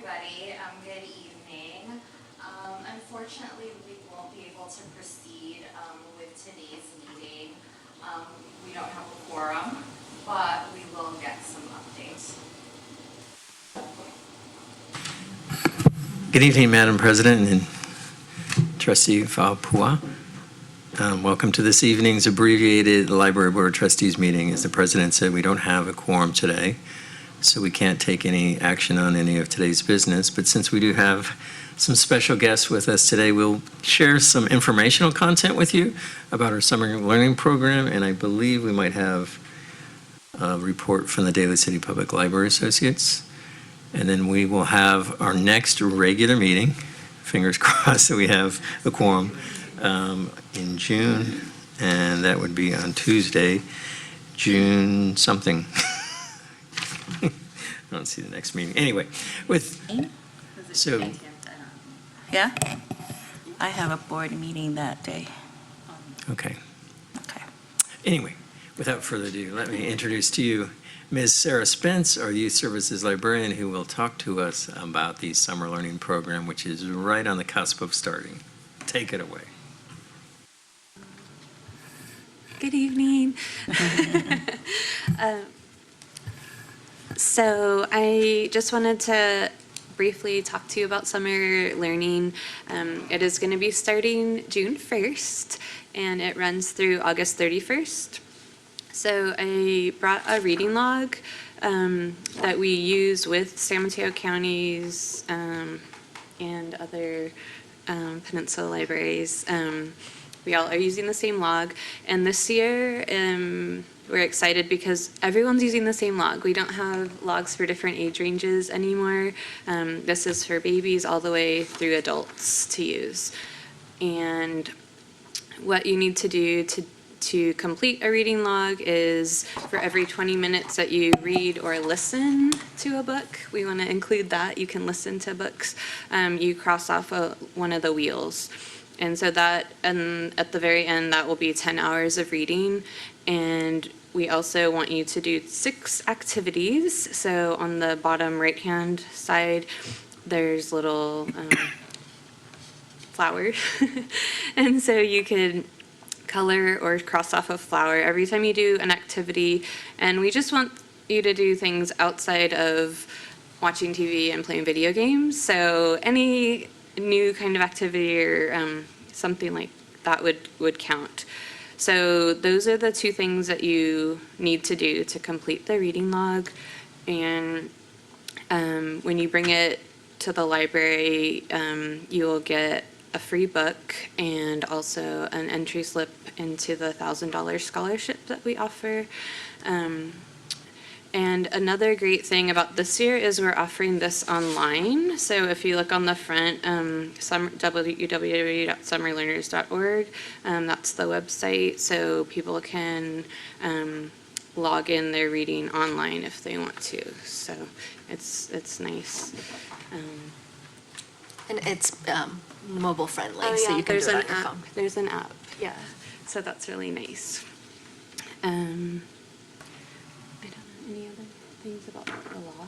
everybody. Good evening. Unfortunately, we won't be able to proceed with today's meeting. We don't have a quorum, but we will get some updates. Good evening, Madam President and Trustee Faupua. Welcome to this evening's abbreviated Library Board of Trustees meeting. As the President said, we don't have a quorum today, so we can't take any action on any of today's business. But since we do have some special guests with us today, we'll share some informational content with you about our summer learning program, and I believe we might have a report from the Daly City Public Library Associates. And then we will have our next regular meeting, fingers crossed that we have a quorum, in June, and that would be on Tuesday, June something. I don't see the next meeting. Anyway, Yeah, I have a board meeting that day. Okay. Okay. Anyway, without further ado, let me introduce to you Ms. Sarah Spence, our Youth Services Librarian, who will talk to us about the summer learning program, which is right on the cusp of starting. Take it away. Good evening. So I just wanted to briefly talk to you about summer learning. It is going to be starting June 1st, and it runs through August 31st. So I brought a reading log that we use with San Mateo counties and other peninsula libraries. We all are using the same log, and this year we're excited because everyone's using the same log. We don't have logs for different age ranges anymore. This is for babies all the way through adults to use. And what you need to do to complete a reading log is for every 20 minutes that you read or listen to a book, we want to include that. You can listen to books. You cross off one of the wheels. And so that, and at the very end, that will be 10 hours of reading. And we also want you to do 6 activities. So on the bottom right-hand side, there's little flowers. And so you could color or cross off a flower every time you do an activity. And we just want you to do things outside of watching TV and playing video games. So any new kind of activity or something like that would count. So those are the 2 things that you need to do to complete the reading log. And when you bring it to the library, you will get a free book and also an entry slip into the $1,000 scholarship that we offer. And another great thing about this year is we're offering this online. So if you look on the front, www.summerlearners.org, that's the website. So people can log in their reading online if they want to. So it's nice. And it's mobile friendly, Oh, yeah, so you can do it on your app. phone. There's an app, yeah. So that's really nice. I don't know any other things about the law.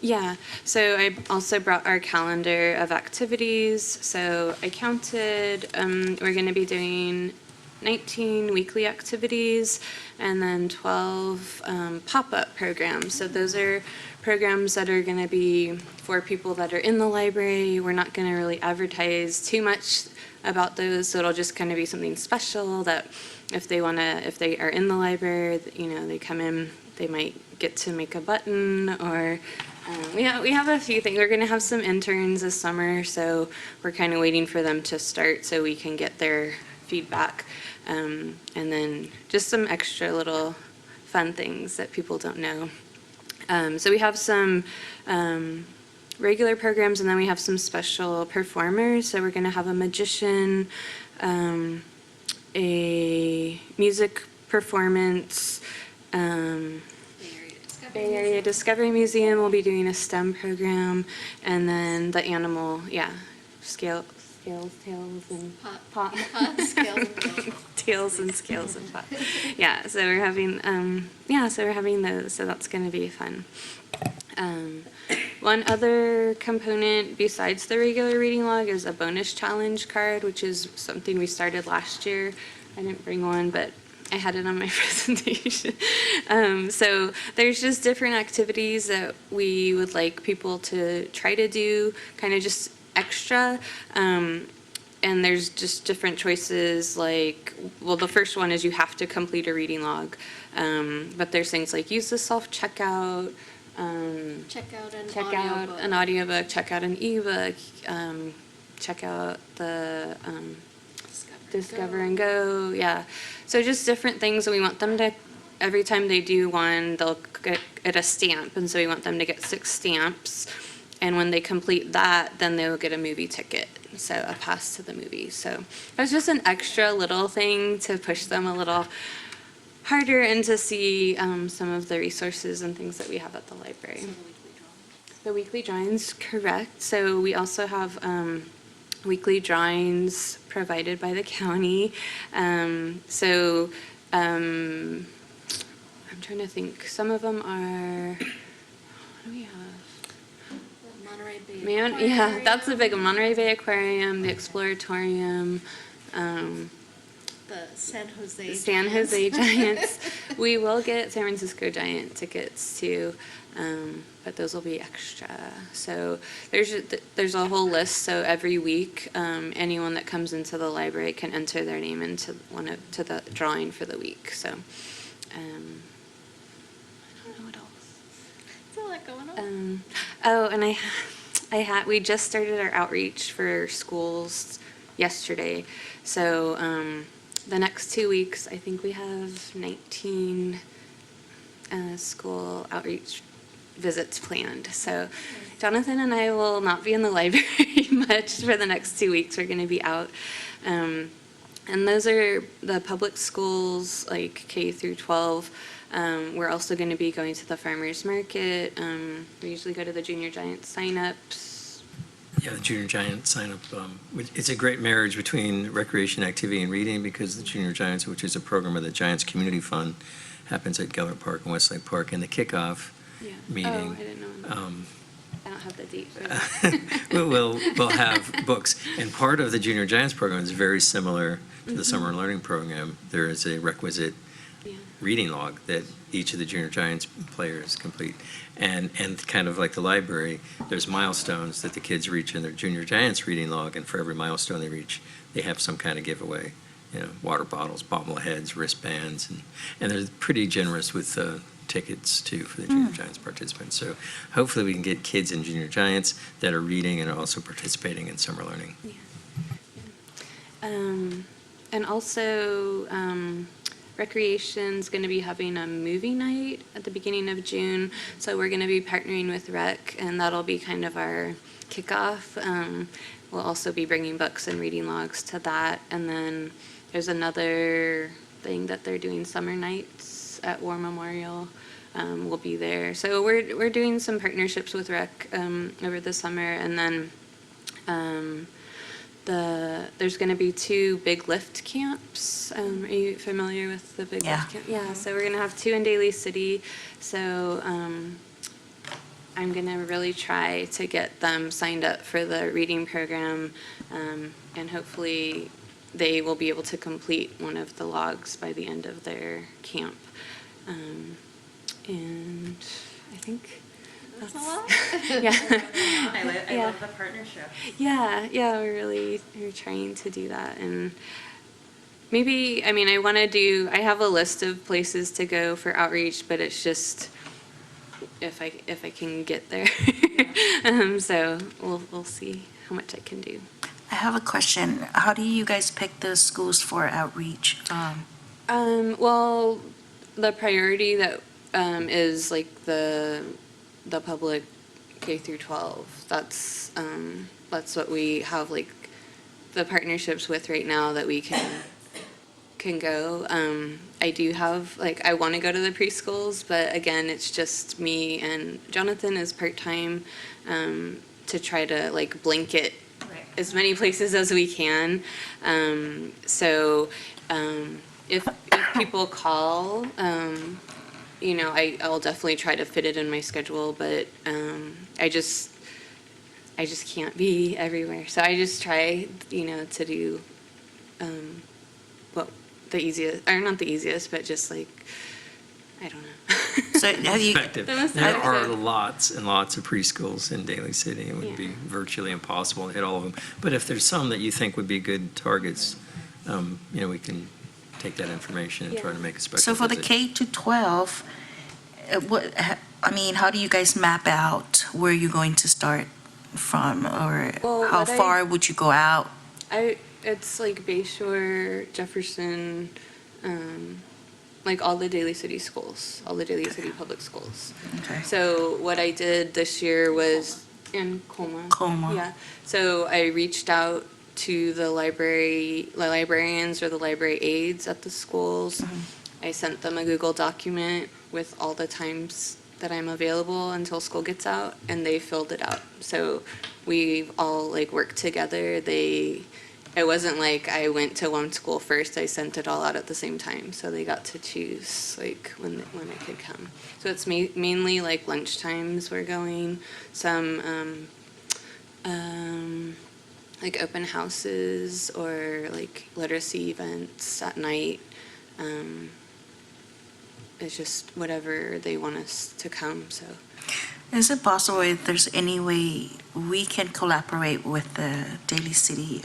Yeah, so I also brought our calendar of activities. So I counted, we're going to be doing 19 weekly activities and then 12 pop-up programs. So those are programs that are going to be for people that are in the library. We're not going to really advertise too much about those, so it'll just kind of be something special that if they are in the library, they come in, they might get to make a button, or we have a few things. We're going to have some interns this summer, so we're kind of waiting for them to start so we can get their feedback, and then just some extra little fun things that people don't know. So we have some regular programs, and then we have some special performers. So we're going to have a magician, a music performance. Bay Area Discovery Museum will be doing a STEM program, and then the animal, scales, tails, and Scales, tails and scales and fun. Yeah, so we're having, so we're having those, so that's gonna be fun. One other component besides the regular reading log is a bonus challenge card, which is something we started last year. I didn't bring one, but I had it on my presentation. So there's just different activities that we would like people to try to do, kind of just extra. And there's just different choices like, well, the first one is you have to complete a reading log. But there's things like use the self-checkout, Check out an check out an audiobook, check out an ebook, check out the Discover and Go, yeah. So just different things, and we want them to, every time they do one, they'll get a stamp, and so we want them to get 6 stamps. And when they complete that, then they'll get a movie ticket, so a pass to the movie. So it's just an extra little thing to push them a little harder and to see some of the resources and things that we have at the library. The weekly drawings, correct. So we also have weekly drawings provided by the county. I'm trying to think. Some of them are, what do we have? Monterey Bay. Yeah, that's a big one. Monterey Bay Aquarium, the Exploratorium, The San Jose. San Jose Giants. We will get San Francisco Giant tickets too, but those will be extra. So there's a whole list. So every week, anyone that comes into the library can enter their name into to the drawing for the week. So I don't know what else. There's a lot going on. And we just started our outreach for schools yesterday. So the next 2 weeks, I think we have 19 school outreach visits planned. So Jonathan and I will not be in the library much for the next 2 weeks. We're going to be out. And those are the public schools, like K through 12. We're also going to be going to the farmers market. We usually go to the Junior Giant sign-ups. Yeah, the Junior Giant sign-up, it's a great marriage between recreation, activity, and reading, because the Junior Giants, which is a program of the Giants Community Fund, happens at Gellert Park and Westlake Park, and the kickoff meeting. Oh, I didn't know. I don't have the date. We'll have books, and part of the Junior Giants program is very similar to the Summer Learning Program. There is a requisite reading log that each of the Junior Giants players complete. And kind of like the library, there's milestones that the kids reach in their Junior Giants reading log, and for every milestone they reach, they have some kind of giveaway. You know, water bottles, bobbleheads, wristbands, and they're pretty generous with tickets too for the Junior Giants participants. So hopefully we can get kids in Junior Giants that are reading and are also participating in summer learning. And also, Recreation's going to be having a movie night at the beginning of June, so we're going to be partnering with Rec, and that'll be kind of our kickoff. We'll also be bringing books and reading logs to that, and then there's another thing that they're doing summer nights at War Memorial. We'll be there, so we're doing some partnerships with Rec over the summer, and then there's going to be 2 big lift camps. Are you familiar with the big lift camp? Yeah, so we're going to have 2 in Daly City. So I'm going to really try to get them signed up for the reading program, and hopefully they will be able to complete one of the logs by the end of their camp. And I think That's a lot. yeah. I love the partnership. Yeah, we're trying to do that. And maybe, I have a list of places to go for outreach, but it's just if I can get there. So we'll see how much I can do. I have a question. How do you guys pick the schools for outreach? Well, the priority that is like the public K through 12. That's what we have like the partnerships with right now that we can go. I do have I want to go to the preschools, but again, it's just me and Jonathan is part-time to try to blanket as many places as we can. So if people call, I'll definitely try to fit it in my schedule, but I just can't be everywhere. So I just try, to do what the easiest, or not the easiest, but just like, I don't know. So have you, Effective. The most There are effective. lots and lots of preschools in Daly City. It would be Yeah. virtually impossible to hit all of them. But if there's some that you think would be good targets, we can take that information and try to make a special so for the visit. K to 12, how do you guys map out where you're going to start from? Or Well, how what I- far would you go out? It's like Bayshore, Jefferson, like all the Daly City schools, all the Daly City public schools. Okay. So what I did this year was in Colma. Colma. Yeah. So I reached out to the librarians or the library aides at the schools. I sent them a Google document with all the times that I'm available until school gets out, and they filled it out. So we've all worked together. It wasn't like I went to one school first. I sent it all out at the same time, so they got to choose when I could come. So it's mainly lunch times we're going. Some open houses or literacy events at night. It's just whatever they want us to come. So Is it possible if there's any way we can collaborate with the Daly City?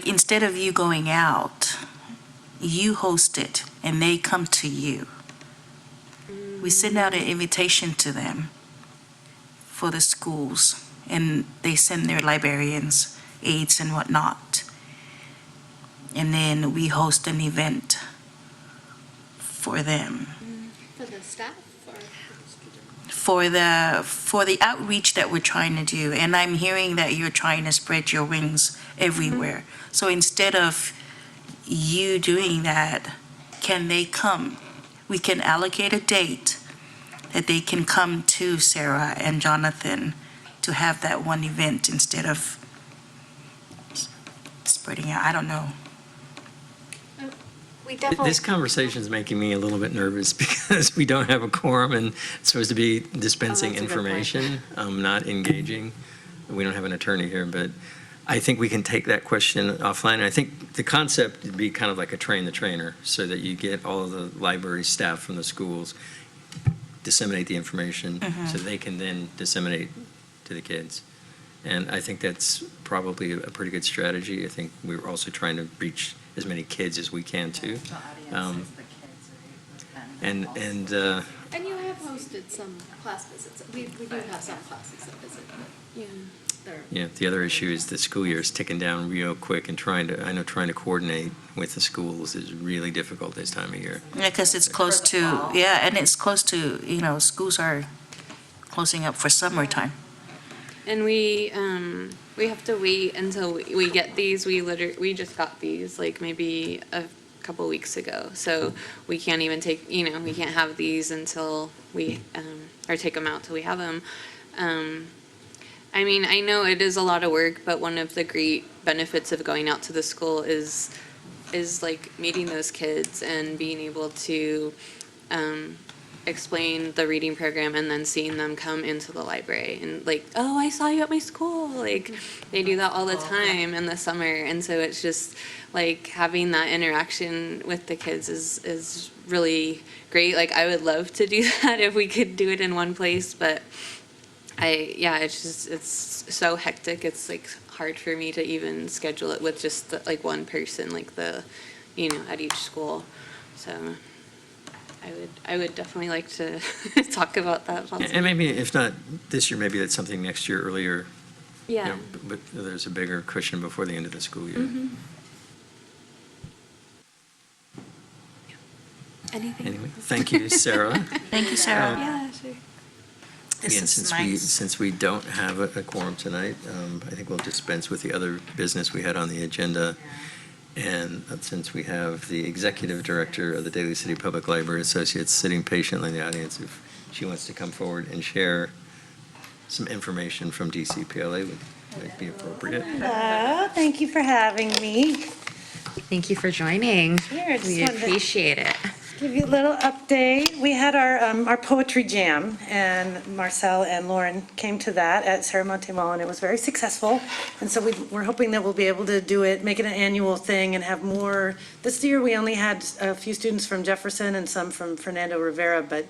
Instead of you going out, you host it and they come to you. We send out an invitation to them for the schools, and they send their librarians, aides, and whatnot. And then we host an event for them. For the staff or? For the outreach that we're trying to do. And I'm hearing that you're trying to spread your wings everywhere. So instead of you doing that, can they come? We can allocate a date that they can come to Sarah and Jonathan to have that one event instead of spreading out. I don't know. We definitely. This conversation is making me a little bit nervous because we don't have a quorum and it's supposed to be dispensing that's a good point. information, not engaging. We don't have an attorney here, but I think we can take that question offline. And I think the concept would be kind of like a train the trainer, so that you get all of the library staff from the schools, disseminate the information so they can then disseminate to the kids. And I think that's probably a pretty good strategy. I think we're also trying to reach as many kids as we can too. And And you have hosted some class visits. We do have some classes that visit, but yeah. they're. yeah, the other issue is the school year is ticking down real quick, and trying to coordinate with the schools is really difficult this time of year. Yeah, because it's close to, and it's close to, schools are closing up for summertime. And we have to wait until we get these. We just got these maybe a couple weeks ago. So we can't even we can't have these until we, or take them out till we have them. I know it is a lot of work, but one of the great benefits of going out to the school is meeting those kids and being able to, explain the reading program and then seeing them come into the library and oh, I saw you at my school. They do that all the time in the summer. And so it's just having that interaction with the kids is really great. I would love to do that if we could do it in one place, but it's so hectic. It's hard for me to even schedule it with just one person, at each school. So I would definitely like to talk about that. And maybe if not this year, maybe that's something next year earlier. Yeah. But there's a bigger cushion before the end of the school year. Anything? Anyway, thank you, Sarah. Thank you, Sarah. Yeah, sure. This Again, is nice. since we don't have a quorum tonight, I think we'll dispense with the other business we had on the agenda. And since we have the executive director of the Daly City Public Library Associates sitting patiently in the audience, if she wants to come forward and share some information from DCPLA, would be appropriate. Thank you for having me. Thank you for joining. Sure, I just We wanted to- appreciate it. Give you a little update. We had our poetry jam, and Marcel and Lauren came to that at Serramonte Mall, and it was very successful. And so we're hoping that we'll be able to do it, make it an annual thing, and have more. This year, we only had a few students from Jefferson and some from Fernando Rivera, but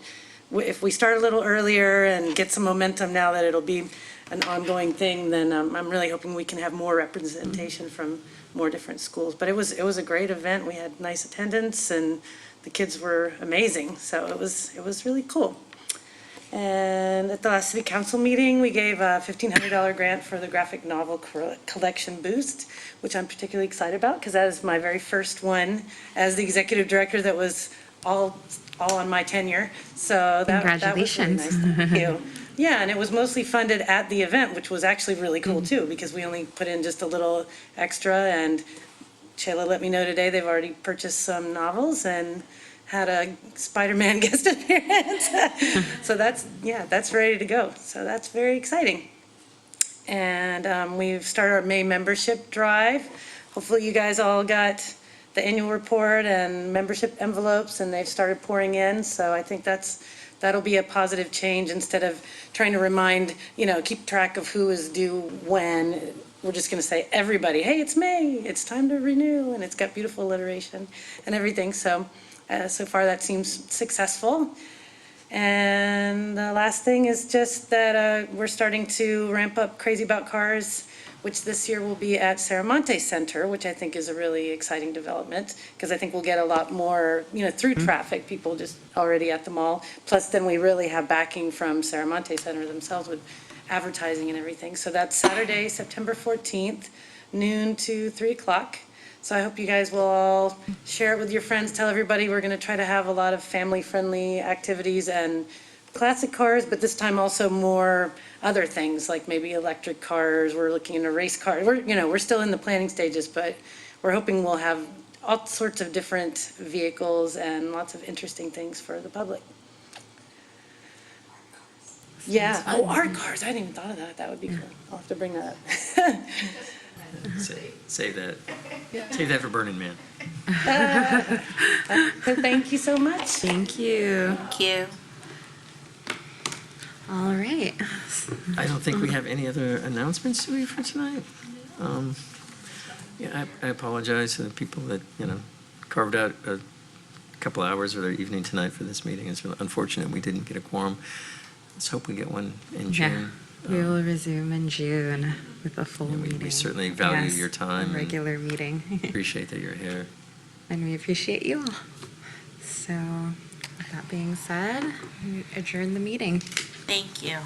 if we start a little earlier and get some momentum now that it'll be an ongoing thing, then I'm really hoping we can have more representation from more different schools. But it was a great event. We had nice attendance, and the kids were amazing, so it was really cool. And at the last city council meeting, we gave a $1,500 grant for the graphic novel collection boost, which I'm particularly excited about because that is my very first one as the executive director that was all on my tenure. So that was really Congratulations. nice. Thank you. Yeah, and it was mostly funded at the event, which was actually really cool too, because we only put in just a little extra, and Shayla let me know today they've already purchased some novels and had a Spider-Man guest appearance. So that's ready to go. So that's very exciting. And we've started our May membership drive. Hopefully you guys all got the annual report and membership envelopes, and they've started pouring in. So I think that'll be a positive change instead of trying to remind, keep track of who is due when. We're just going to say, everybody, hey, it's May, it's time to renew, and it's got beautiful alliteration and everything. So far that seems successful. And the last thing is just that we're starting to ramp up Crazy About Cars, which this year will be at Serramonte Center, which I think is a really exciting development, because I think we'll get a lot more, through traffic, people just already at the mall. Plus, then we really have backing from Serramonte Center themselves with advertising and everything. So that's Saturday, September 14th, noon to 3 o'clock. So I hope you guys will all share it with your friends. Tell everybody we're going to try to have a lot of family-friendly activities and classic cars, but this time also more other things, like maybe electric cars. We're looking into race cars. We're still in the planning stages, but we're hoping we'll have all sorts of different vehicles and lots of interesting things for the public. Yeah. Oh, art cars. I hadn't even thought of that. That would be cool. I'll have to bring that up. Save that. Save that for Burning Man. So thank you so much. Thank you. Thank you. All right. I don't think we have any other announcements, do we, for tonight? I apologize to the people that, carved out a couple hours of their evening tonight for this meeting. It's unfortunate we didn't get a quorum. Let's hope we get one in June. Yeah, we will resume in June with a full we meeting. certainly value Yes, your time a and regular meeting. Appreciate that you're here. And we appreciate you all. So, with that being said, we adjourn the meeting. Thank you.